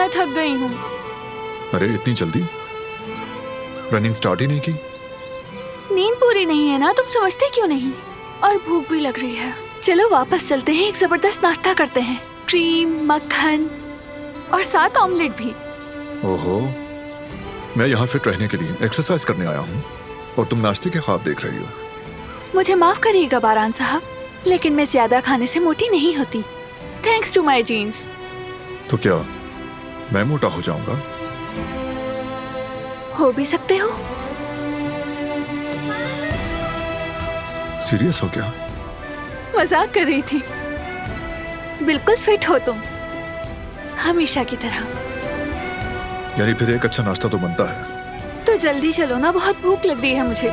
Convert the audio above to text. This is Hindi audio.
मैं थक गई हूँ। अरे इतनी जल्दी? रनिंग स्टार्ट ही नहीं की? नींद पूरी नहीं है ना, तुम समझते क्यों नहीं? और भूख भी लग रही है। चलो वापस चलते हैं, एक जबरदस्त नाश्ता करते हैं। क्रीम, मक्खन और साथ ऑमलेट भी। ओहो, मैं यहाँ फिट रहने के लिए एक्सरसाइज करने आया हूँ और तुम नाश्ते के ख्वाब देख रही हो। मुझे माफ करिएगा बारान साहब, लेकिन मैं ज्यादा खाने से मोटी नहीं होती, थैंक्स टू माई जीन्स। तो क्या मैं मोटा हो जाऊंगा? हो भी सकते हो। सीरियस हो क्या? मजाक कर रही थी। बिल्कुल फिट हो तुम, हमेशा की तरह। यानी फिर एक अच्छा नाश्ता तो बनता है। तो जल्दी चलो ना, बहुत भूख लग रही है मुझे।